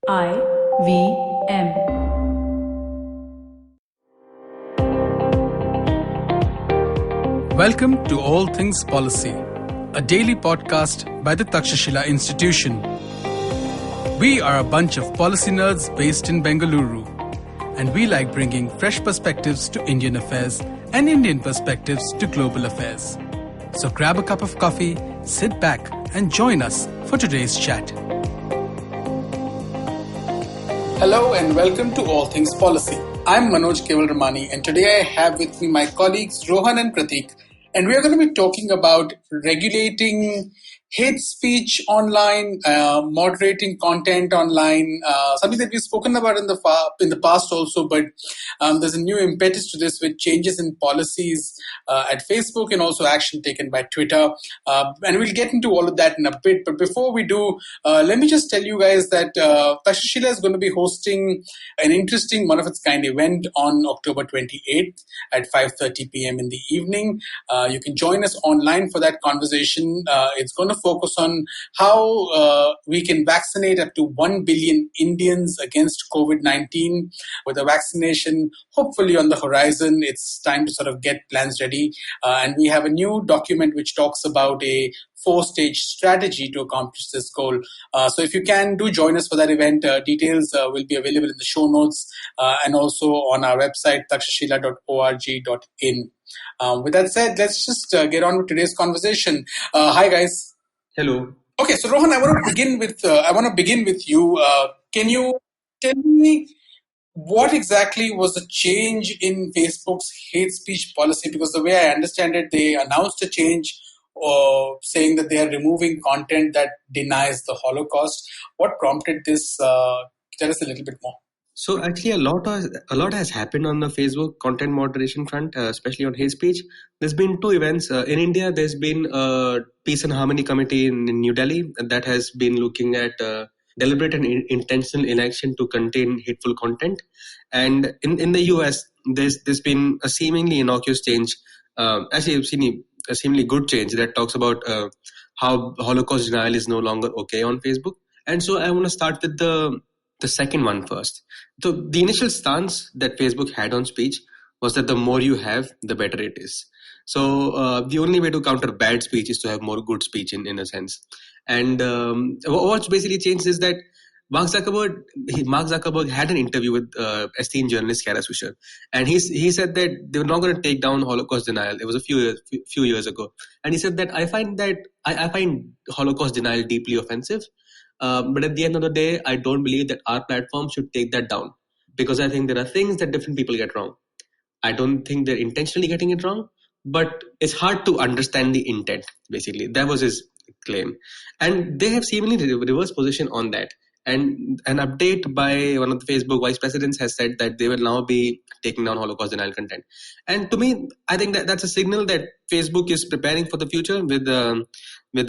IVM. Welcome to All Things Policy, a daily podcast by the Takshashila Institution. We are a bunch of policy nerds based in Bengaluru, and we like bringing fresh perspectives to Indian affairs and Indian perspectives to global affairs. So grab a cup of coffee, sit back, and join us for today's chat. Hello and welcome to All Things Policy. I'm Manoj Kevalramani, and today I have with me my colleagues Rohan and Pratik, and we are going to be talking about regulating hate speech online, moderating content online, something that we've spoken about in the past also, but there's a new impetus to this with changes in policies at Facebook and also action taken by Twitter. And we'll get into all of that in a bit. But before we do, let me just tell you guys that Takshashila is going to be hosting an interesting one-of-its-kind event on October 28th at 5:30 p.m. in the evening. You can join us online for that conversation. It's going to focus on how we can vaccinate up to 1 billion Indians against COVID-19. With the vaccination hopefully on the horizon, it's time to sort of get plans ready. And we have a new document which talks about a 4-stage strategy to accomplish this goal. So if you can, do join us for that event. Details will be available in the show notes and also on our website, takshashila.org.in. With that said, let's just get on with today's conversation. Hi, guys. Hello. Okay, so Rohan, I want to begin with you. Can you tell me what exactly was the change in Facebook's hate speech policy? Because the way I understand it, they announced a change saying that they are removing content that denies the Holocaust. What prompted this? Tell us a little bit more. So actually, a lot has happened on the Facebook content moderation front, especially on hate speech. There's been two events in India. There's been a Peace and Harmony Committee in New Delhi that has been looking at deliberate and intentional inaction to contain hateful content. And in the US, there's been a seemingly innocuous change. Actually, I've seen a seemingly good change that talks about how Holocaust denial is no longer okay on Facebook. And so I want to start with the second one first. So the initial stance that Facebook had on speech was that the more you have, the better it is. So the only way to counter bad speech is to have more good speech in a sense. And what's basically changed is that Mark Zuckerberg had an interview with esteemed journalist Kara Swisher, and he said that they were not going to take down Holocaust denial. It was a few years ago, and he said that I find Holocaust denial deeply offensive. But at the end of the day, I don't believe that our platform should take that down, because I think there are things that different people get wrong. I don't think they're intentionally getting it wrong, but it's hard to understand the intent, basically. That was his claim. And they have seemingly reversed position on that. And an update by one of the Facebook vice presidents has said that they will now be taking down Holocaust denial content. And to me, I think that's a signal that Facebook is preparing for the future with a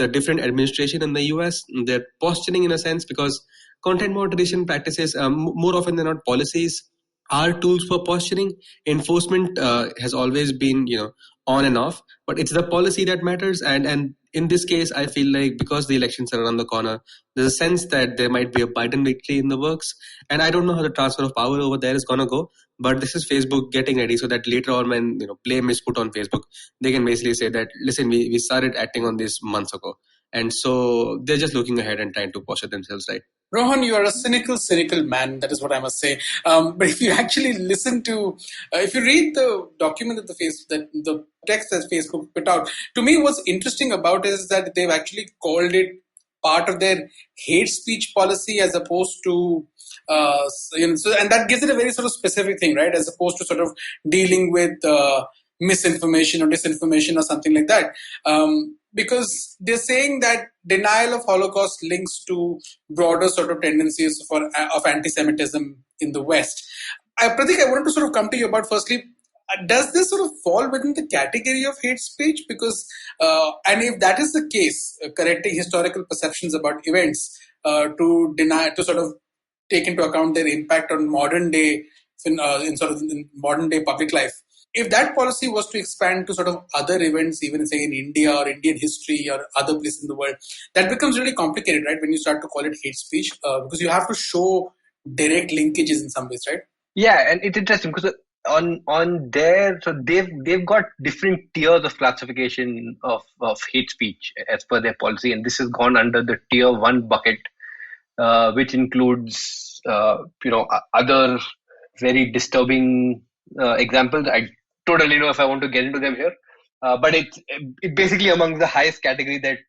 different administration in the US. They're posturing in a sense, because content moderation practices, more often than not policies, are tools for posturing. Enforcement has always been, on and off, but it's the policy that matters. And in this case, I feel like because the elections are around the corner, there's a sense that there might be a Biden victory in the works. And I don't know how the transfer of power over there is going to go, but this is Facebook getting ready so that later on when blame is put on Facebook, they can basically say that, listen, we started acting on this months ago. And so they're just looking ahead and trying to posture themselves right. Rohan, you are a cynical man. That is what I must say. But if you actually listen to, if you read the document that the text that Facebook put out, to me, what's interesting about it is that they've actually called it part of their hate speech policy, as opposed to, and that gives it a very sort of specific thing, right? As opposed to sort of dealing with misinformation or disinformation or something like that. Because they're saying that denial of Holocaust links to broader sort of tendencies of anti-Semitism in the West. Pratik, I wanted to sort of come to you about, firstly, does this sort of fall within the category of hate speech? Because, and if that is the case, correcting historical perceptions about events to sort of take into account their impact on modern day in modern day public life. if that policy was to expand to sort of other events, even say in India or Indian history or other places in the world, that becomes really complicated, right? When you start to call it hate speech, because you have to show direct linkages in some ways, right? Yeah, and it's interesting because on there, so they've got different tiers of classification of hate speech as per their policy, and this has gone under the tier one bucket, which includes other very disturbing examples. I totally know if I want to get into them here, but it's basically among the highest category that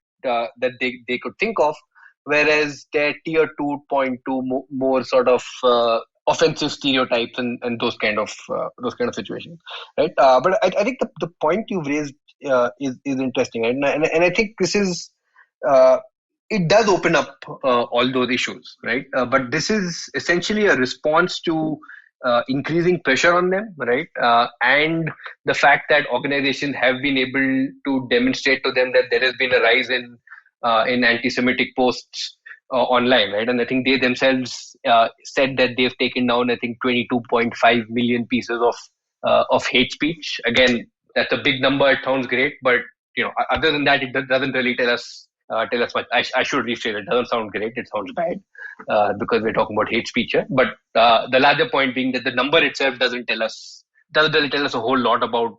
they could think of. Whereas their tier 2.2 more sort of offensive stereotypes and those kind of situations, right? But I think the point you've raised is interesting, right? And I think this is uh, it does open up all those issues, right? But this is essentially a response to increasing pressure on them, right? And the fact that organizations have been able to demonstrate to them that there has been a rise in anti-Semitic posts online, right? And I think they themselves said that they've taken down, I think, 22.5 million pieces of hate speech. Again, that's a big number. It sounds great, but other than that, it doesn't really tell us much. I should rephrase it. It doesn't sound great. It sounds bad because we're talking about hate speech here. But the larger point being that the number itself doesn't really tell us a whole lot about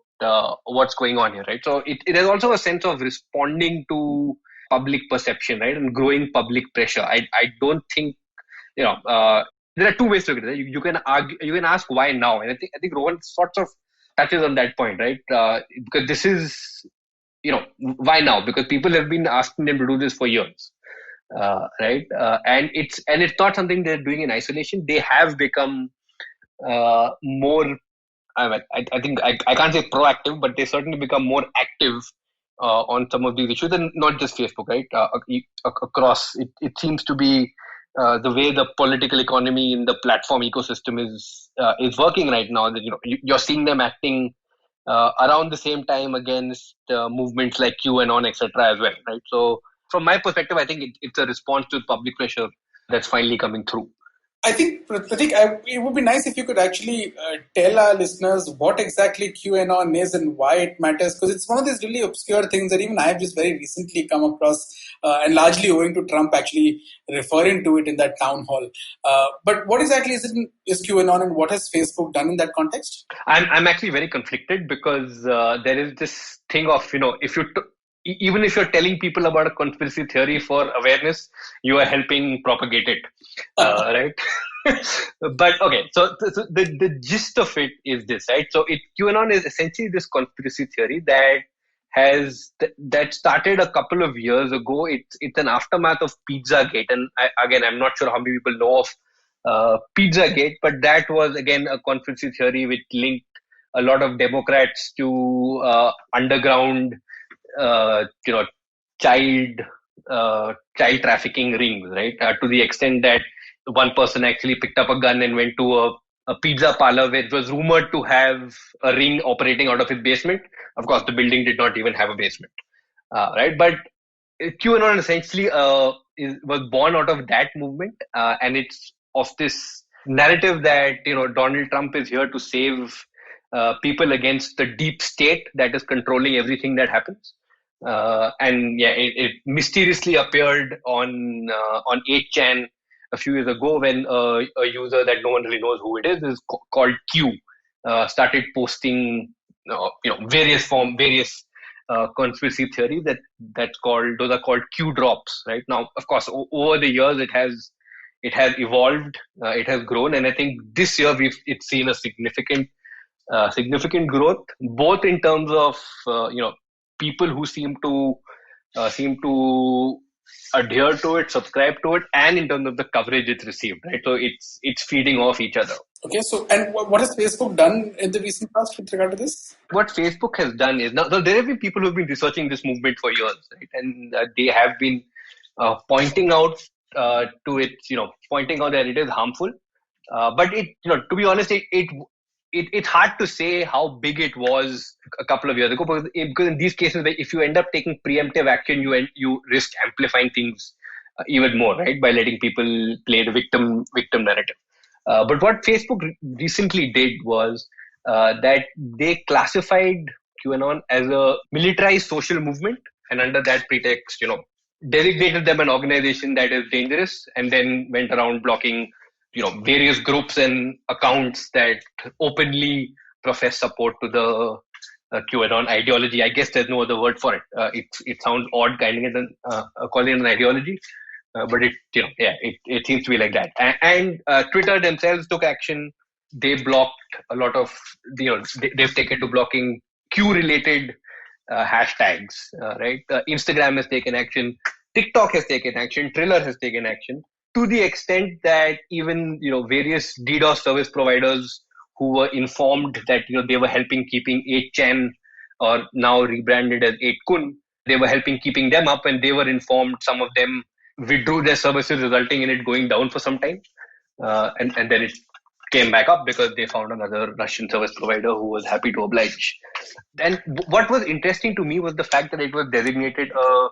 what's going on here, right? So it is also a sense of responding to public perception, right, and growing public pressure. I don't think there are two ways to look at it. You can argue, you can ask why now, and I think Rohan sort of touches on that point, right? Because this is why now? Because people have been asking them to do this for years, right? And it's not something they're doing in isolation. They have become more. I think I can't say proactive, but they certainly become more active on some of these issues, and not just Facebook, right? Across, it seems to be the way the political economy in the platform ecosystem is working right now. That you're seeing them acting around the same time against movements like QAnon, etc. as well, right? So from my perspective, I think it's a response to public pressure that's finally coming through. I think, Pratik, it would be nice if you could actually tell our listeners what exactly QAnon is and why it matters, because it's one of these really obscure things that even I have just very recently come across, and largely owing to Trump actually referring to it in that town hall. But what exactly is QAnon, and what has Facebook done in that context? I'm actually very conflicted because there is this thing of if even if you're telling people about a conspiracy theory for awareness, you are helping propagate it, right? But okay, so the gist of it is this, right? So QAnon is essentially this conspiracy theory that started a couple of years ago. It's an aftermath of Pizzagate, and I'm not sure how many people know of Pizzagate, but that was again a conspiracy theory which linked a lot of Democrats to underground, child child trafficking rings, right? To the extent that one person actually picked up a gun and went to a pizza parlor where it was rumored to have a ring operating out of his basement. Of course, the building did not even have a basement, right? But QAnon essentially was born out of that movement, and it's of this narrative that Donald Trump is here to save people against the deep state that is controlling everything that happens. And yeah, it mysteriously appeared on 8chan a few years ago when a user that no one really knows who it is called Q started posting various conspiracy theories those are called Q drops. Right now, of course, over the years it has evolved, it has grown, and I think this year it's seen a significant growth, both in terms of people who seem to adhere to it, subscribe to it, and in terms of the coverage it's received. Right, so it's feeding off each other. Okay, so and what has Facebook done in the recent past with regard to this? What Facebook has done is now there have been people who have been researching this movement for years, right, and they have been pointing out pointing out that it is harmful. But to be honest, it's hard to say how big it was a couple of years ago because in these cases, if you end up taking preemptive action, you risk amplifying things even more, right, by letting people play the victim narrative. But what Facebook recently did was that they classified QAnon as a militarized social movement, and under that pretext, designated them an organization that is dangerous, and then went around blocking, various groups and accounts that openly profess support to the QAnon ideology. I guess there's no other word for it. It sounds odd calling it an ideology, but it seems to be like that. And Twitter themselves took action. They blocked a lot of, they've taken to blocking Q-related hashtags, right? Instagram has taken action. TikTok has taken action. Triller has taken action, to the extent that even various DDoS service providers who were informed that they were helping keeping 8chan, or now rebranded as 8kun, they were helping keeping them up, and they were informed. Some of them withdrew their services, resulting in it going down for some time, and then it came back up because they found another Russian service provider who was happy to oblige. And what was interesting to me was the fact that it was designated a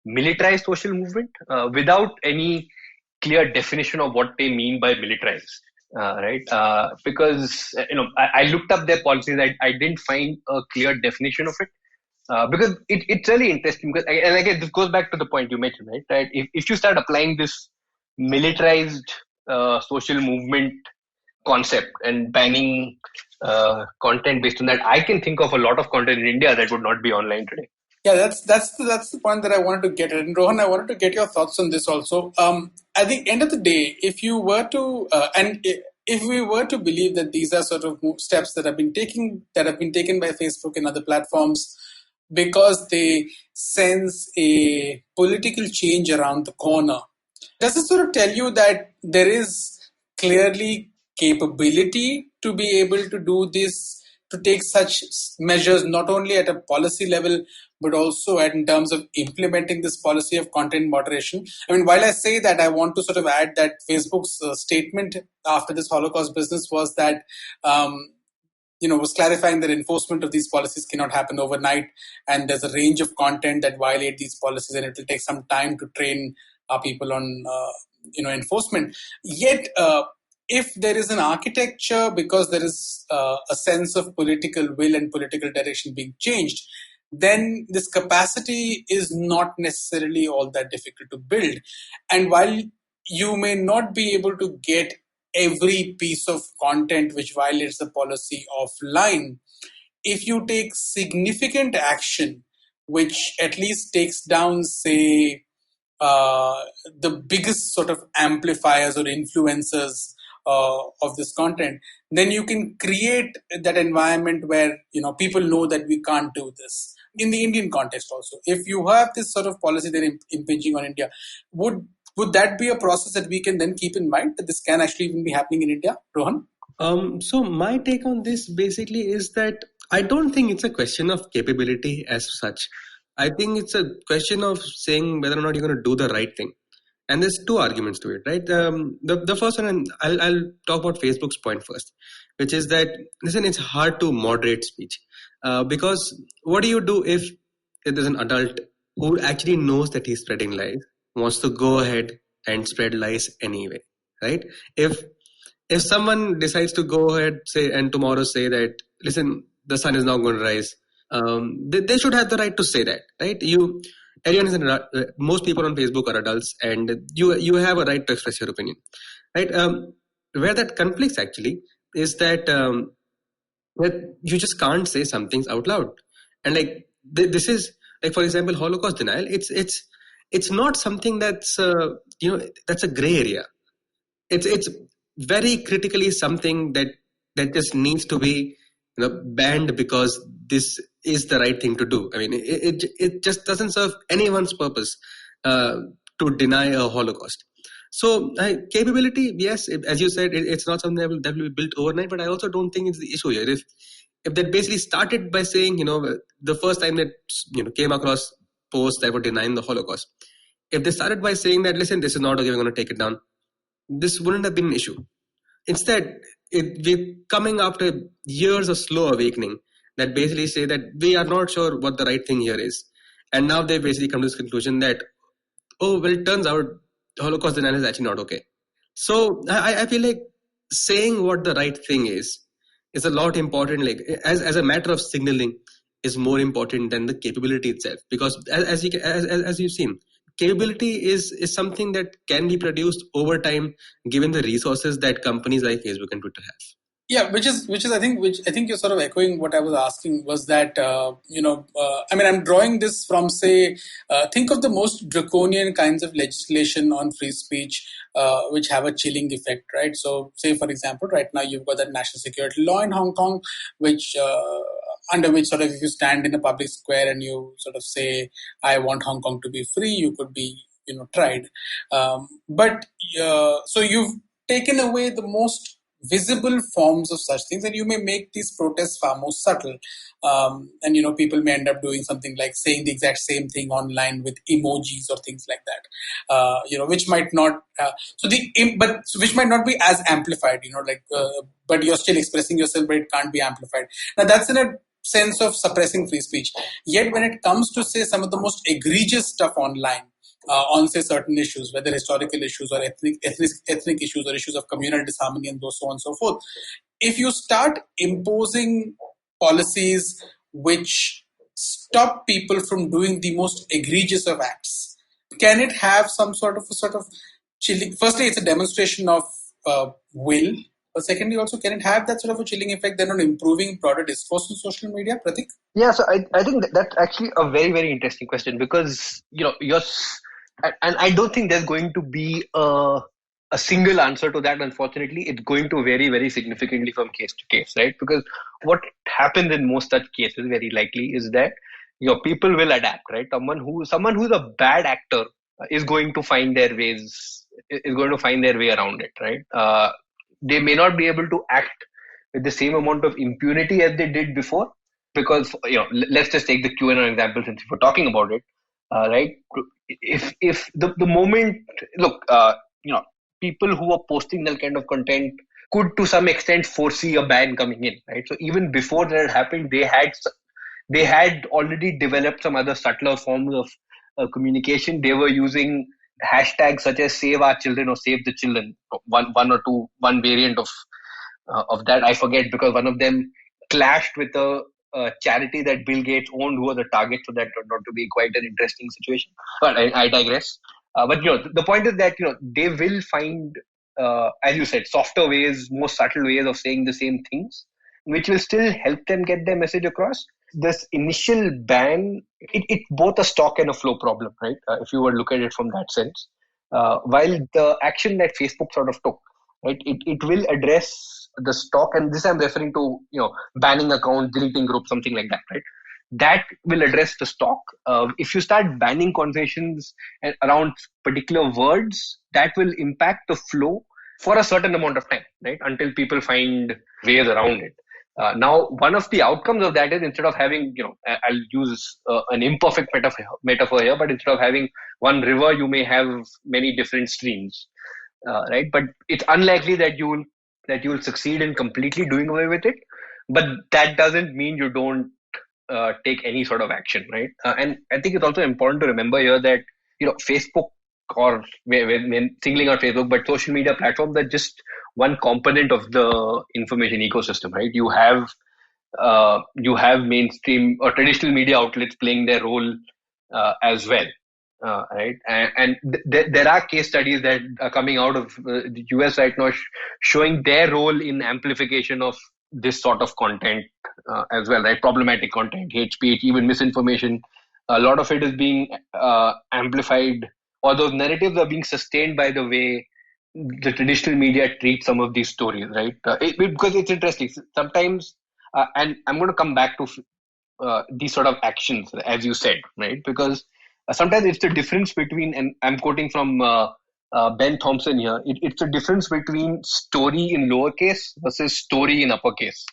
militarized social movement without any clear definition of what they mean by militarized. Right? Because I looked up their policies. I didn't find a clear definition of it. Because it's really interesting. Because, and again, this goes back to the point you mentioned, right? That if you start applying this militarized social movement concept and banning content based on that, I can think of a lot of content in India that would not be online today. Yeah, that's the point that I wanted to get at. And Rohan, I wanted to get your thoughts on this also. At the end of the day, if you were to if we were to believe that these are sort of steps that have been taken by Facebook and other platforms because they sense a political change around the corner, does this sort of tell you that there is clearly capability to be able to do this, to take such measures not only at a policy level but also in terms of implementing this policy of content moderation? I mean, while I say that, I want to sort of add that Facebook's statement after this Holocaust business was that was clarifying that enforcement of these policies cannot happen overnight, and there's a range of content that violate these policies, and it will take some time to train people on enforcement. Yet, if there is an architecture, because there is a sense of political will and political direction being changed, then this capacity is not necessarily all that difficult to build. And while you may not be able to get every piece of content which violates the policy offline, if you take significant action which at least takes down, say, the biggest sort of amplifiers or influencers of this content, then you can create that environment where people know that we can't do this. In the Indian context also, if you have this sort of policy that impinging on India, would that be a process that we can then keep in mind, that this can actually even be happening in India? Rohan? So my take on this basically is that I don't think it's a question of capability as such. I think it's a question of saying whether or not you're going to do the right thing. And there's two arguments to it, right? The first one, and I'll talk about Facebook's point first, which is that, listen, it's hard to moderate speech. Because what do you do if there's an adult who actually knows that he's spreading lies, wants to go ahead and spread lies anyway, right? If someone decides to go ahead and tomorrow say that, listen, the sun is not going to rise, they should have the right to say that, right? Everyone is most people on Facebook are adults, and you have a right to express your opinion, right? Where that conflicts actually is that that you just can't say some things out loud, and like this is like, for example, Holocaust denial. It's not something that's that's a gray area. It's very critically something that just needs to be banned because this is the right thing to do. I mean, it just doesn't serve anyone's purpose to deny a Holocaust. So capability, yes, as you said, it's not something that will be built overnight. But I also don't think it's the issue here. If that basically started by saying, the first time that came across posts that were denying the Holocaust, if they started by saying that, listen, this is not okay, we're going to take it down, this wouldn't have been an issue. Instead, we're coming after years of slow awakening that basically say that we are not sure what the right thing here is. And now they basically come to this conclusion that, oh, well, it turns out Holocaust denial is actually not okay. So I feel like saying what the right thing is is a lot important. Like as a matter of signaling, is more important than the capability itself. Because as you've seen, capability is something that can be produced over time, given the resources that companies like Facebook and Twitter have. Yeah, which is I think you're sort of echoing what I was asking, was that I mean, I'm drawing this from, say, think of the most draconian kinds of legislation on free speech, which have a chilling effect, right? So, say for example, right now you've got that national security law in Hong Kong, which under which, sort of, if you stand in a public square and you sort of say, "I want Hong Kong to be free," you could be tried. But so you've taken away the most visible forms of such things, and you may make these protests far more subtle. And people may end up doing something like saying the exact same thing online with emojis or things like that. Which might not which might not be as amplified. But you're still expressing yourself, but it can't be amplified. Now that's in a sense of suppressing free speech. Yet when it comes to, say, some of the most egregious stuff online, on, say, certain issues, whether historical issues or ethnic issues or issues of communal disharmony and so on and so forth. If you start imposing policies which stop people from doing the most egregious of acts, can it have some sort of chilling? Firstly, it's a demonstration of will. But secondly, also, can it have that sort of a chilling effect then on improving broader discourse on social media, Pratik? Yeah, so I think that's actually a very, very interesting question, because and I don't think there's going to be a single answer to that. Unfortunately, it's going to vary very significantly from case to case, right? Because what happens in most such cases, very likely, is that your people will adapt, right? Someone who's a bad actor is going to find their way around it, right? They may not be able to act with the same amount of impunity as they did before, because let's just take the QAnon example, since we're talking about it, right? If the moment, look, people who are posting that kind of content could to some extent foresee a ban coming in, right? So even before that happened, they had already developed some other subtler forms of communication. They were using hashtags such as "Save Our Children" or "Save the Children." One variant of that I forget, because one of them clashed with a charity that Bill Gates owned, who was the target. So that turned out to be quite an interesting situation. But I digress. But the point is that they will find, as you said, softer ways, more subtle ways of saying the same things, which will still help them get their message across. This initial ban, it's both a stock and a flow problem, right? If you were to look at it from that sense. While the action that Facebook sort of took, right, it will address the stock, and this I'm referring to, banning accounts, deleting groups, something like that, right? That will address the stock. If you start banning conversations around particular words, that will impact the flow for a certain amount of time, right? Until people find ways around it. Now, one of the outcomes of that is, instead of having, I'll use an imperfect metaphor here, but instead of having one river, you may have many different streams, right? But it's unlikely that you will succeed in completely doing away with it. But that doesn't mean you don't take any sort of action, right? And I think it's also important to remember here that Facebook, or when singling out Facebook, but social media platforms are just one component of the information ecosystem, right? You have mainstream or traditional media outlets playing their role as well, right? And there are case studies that are coming out of the US right now, showing their role in amplification of this sort of content as well, right? Problematic content, hate speech, even misinformation. A lot of it is being amplified, or those narratives are being sustained by the way the traditional media treats some of these stories, right? Because it's interesting. Sometimes, and I'm going to come back to these sort of actions, as you said, right? Because sometimes it's the difference between, and I'm quoting from Ben Thompson here, it's the difference between story in lowercase versus story in uppercase,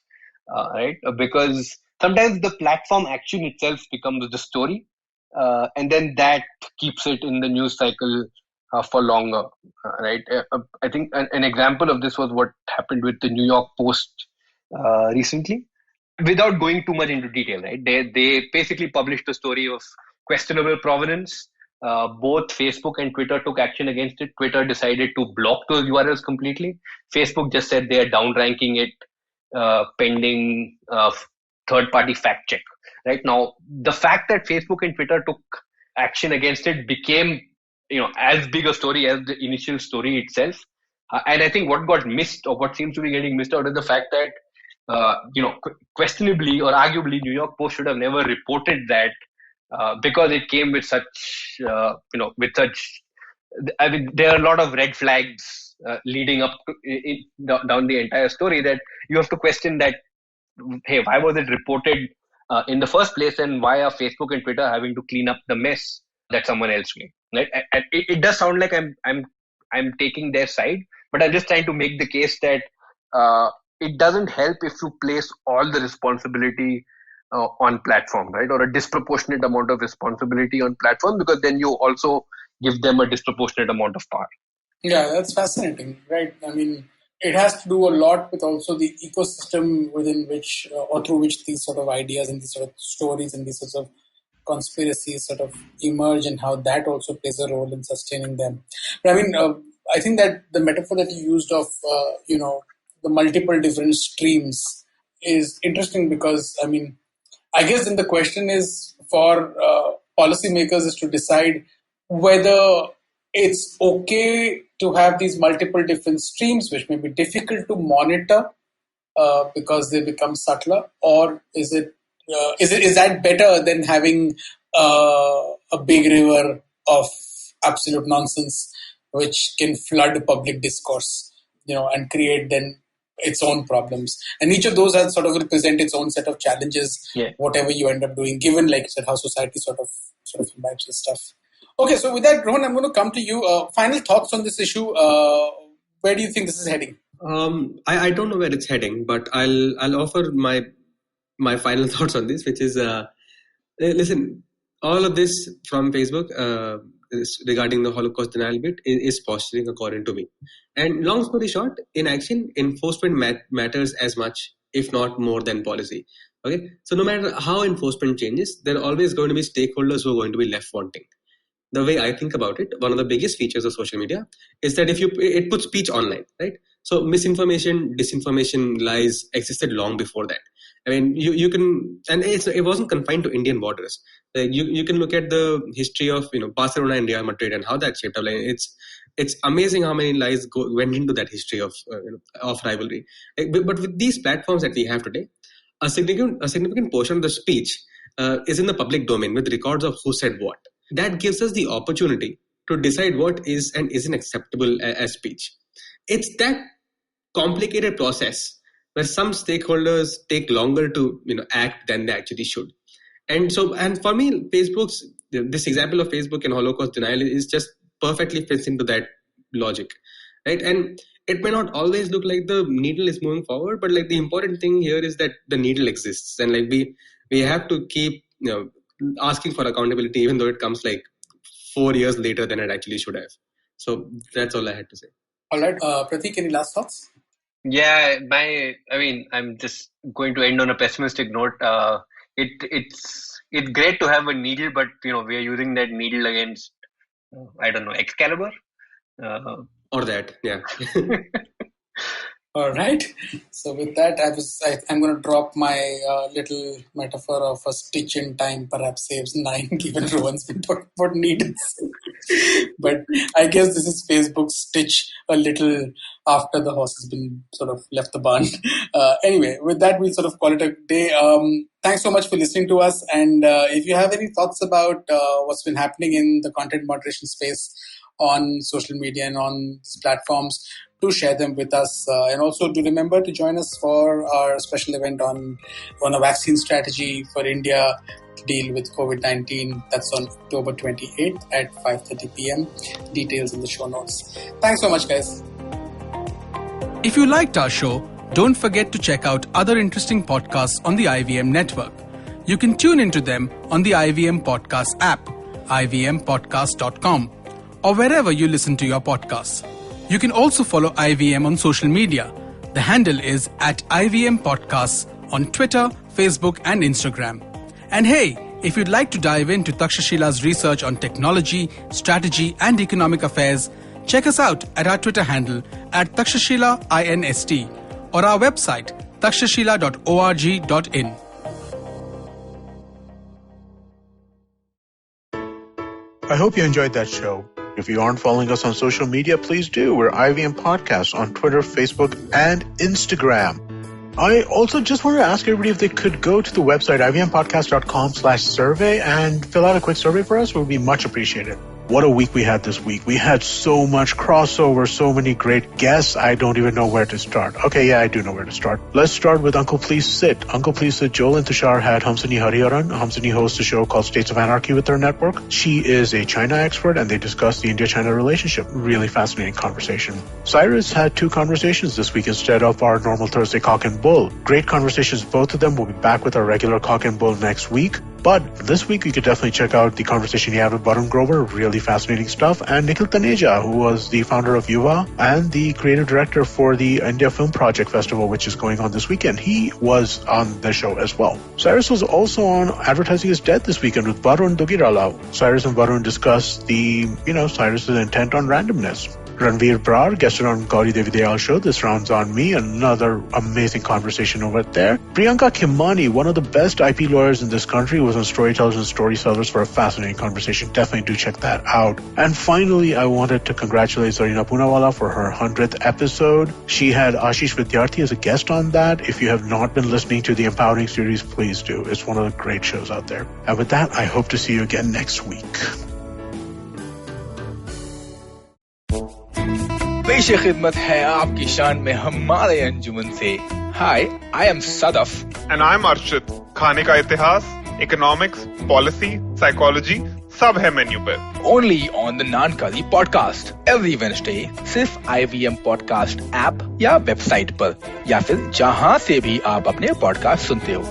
right? Because sometimes the platform action itself becomes the story, and then that keeps it in the news cycle for longer, right? I think an example of this was what happened with the New York Post recently. Without going too much into detail, right? They basically published a story of questionable provenance. Both Facebook and Twitter took action against it. Twitter decided to block those URLs completely. Facebook just said they are downranking it pending third-party fact check. Right now, the fact that Facebook and Twitter took action against it became, as big a story as the initial story itself. And I think what got missed, or what seems to be getting missed out, is the fact that, questionably or arguably, New York Post should have never reported that, because it came with such, I mean, there are a lot of red flags leading up to, down the entire story, that you have to question that, hey, why was it reported in the first place, and why are Facebook and Twitter having to clean up the mess that someone else made? Right? And it does sound like I'm taking their side, but I'm just trying to make the case that it doesn't help if you place all the responsibility on platform, right, or a disproportionate amount of responsibility on platform, because then you also give them a disproportionate amount of power. Yeah, that's fascinating, right? I mean, it has to do a lot with also the ecosystem within which, or through which these sort of ideas and these sort of stories and these sorts of conspiracies sort of emerge, and how that also plays a role in sustaining them. But I mean, I think that the metaphor that you used of, the multiple different streams is interesting, because, I mean, I guess then the question is for policymakers is to decide whether it's okay to have these multiple different streams, which may be difficult to monitor because they become subtler, or is that better than having a big river of absolute nonsense which can flood public discourse, and create then its own problems, and each of those has sort of represent its own set of challenges. Yeah. Whatever you end up doing, given, like you said, how society sort of imbibes this stuff. Okay, so with that, Rohan, I'm going to come to you. Final thoughts on this issue. Where do you think this is heading? I don't know where it's heading, but I'll offer my final thoughts on this, which is listen, all of this from Facebook regarding the Holocaust denial bit is posturing, according to me. And long story short, in action, enforcement matters as much, if not more, than policy. Okay, so no matter how enforcement changes, there are always going to be stakeholders who are going to be left wanting. The way I think about it, one of the biggest features of social media is that it puts speech online, right? So misinformation, disinformation, lies existed long before that. I mean, you can, and it wasn't confined to Indian borders. Like you can look at the history of Barcelona and Real Madrid and how that shaped up. Like it's amazing how many lies went into that history of rivalry. But with these platforms that we have today, a significant portion of the speech is in the public domain with records of who said what. That gives us the opportunity to decide what is and isn't acceptable as speech. It's that complicated process where some stakeholders take longer to act than they actually should. And for me, this example of Facebook and Holocaust denial is just perfectly fits into that logic, right? And it may not always look like the needle is moving forward, but like the important thing here is that the needle exists, and like we have to keep asking for accountability, even though it comes like 4 years later than it actually should have. So that's all I had to say. All right, Pratik, any last thoughts? Yeah, I'm just going to end on a pessimistic note. It's great to have a needle, but we are using that needle against Excalibur. Or that, yeah. All right. So with that, I'm going to drop my little metaphor of a stitch in time perhaps saves 9, given Rohan's been talking about needles. But I guess this is Facebook's stitch a little after the horse has been sort of left the barn. Anyway, with that, we'll sort of call it a day. Thanks so much for listening to us. And if you have any thoughts about what's been happening in the content moderation space on social media and on these platforms, do share them with us. And also do remember to join us for our special event on a vaccine strategy for India to deal with COVID-19. That's on October 28th at 5:30 p.m. Details in the show notes. Thanks so much, guys. If you liked our show, don't forget to check out other interesting podcasts on the IVM network. You can tune into them on the IVM Podcast app, ivmpodcast.com, or wherever you listen to your podcasts. You can also follow IVM on social media. The handle is @IVM Podcasts on Twitter, Facebook, and Instagram. And hey, if you'd like to dive into Takshashila's research on technology, strategy, and economic affairs, check us out at our Twitter handle @TakshashilaINST or our website takshashila.org.in. I hope you enjoyed that show. If you aren't following us on social media, please do. We're IVM Podcast on Twitter, Facebook, and Instagram. I also just want to ask everybody if they could go to the website ivmpodcast.com/survey and fill out a quick survey for us. It would be much appreciated. What a week we had this week. We had so much crossover, so many great guests. I don't even know where to start. Okay, yeah, I do know where to start. Let's start with Uncle Please Sit. Uncle Please Sit, Joel and Tushar had Hamsini Hariharan. Hamsini hosts a show called States of Anarchy with their network. She is a China expert, and they discussed the India-China relationship. Really fascinating conversation. Cyrus had 2 conversations this week instead of our normal Thursday Cock and Bull. Great conversations, both of them. We'll be back with our regular Cock and Bull next week. But this week, you could definitely check out the conversation he had with Varun Grover. Really fascinating stuff. And Nikhil Taneja, who was the founder of Yuva and the creative director for the India Film Project Festival, which is going on this weekend. He was on the show as well. Cyrus was also on Advertising is Dead this weekend with Varun Dugirala. Cyrus and Varun discussed Cyrus's intent on randomness. Ranveer Brar guested on Gauri Devi Dayal show. This rounds on me. Another amazing conversation over there. Priyanka Khimani, one of the best IP lawyers in this country, was on Storytellers and Storysellers for a fascinating conversation. Definitely do check that out. And finally, I wanted to congratulate Zarina Poonawala for her 100th episode. She had Ashish Vidyarthi as a guest on that. If you have not been listening to the Empowering series, please do. It's one of the great shows out there. And with that, I hope to see you again next week. पेश खिदमत है आपकी शान में हमारे अंजुमन से. Hi, I am Sadaf. And I'm Arshit. खाने का इतिहास, economics, policy, psychology, सब है मेन्यू पे. Only on the Nankali podcast every Wednesday. सिर्फ IVM podcast app या वेबसाइट पर या फिर जहां से भी आप अपने पॉडकास्ट सुनते हो.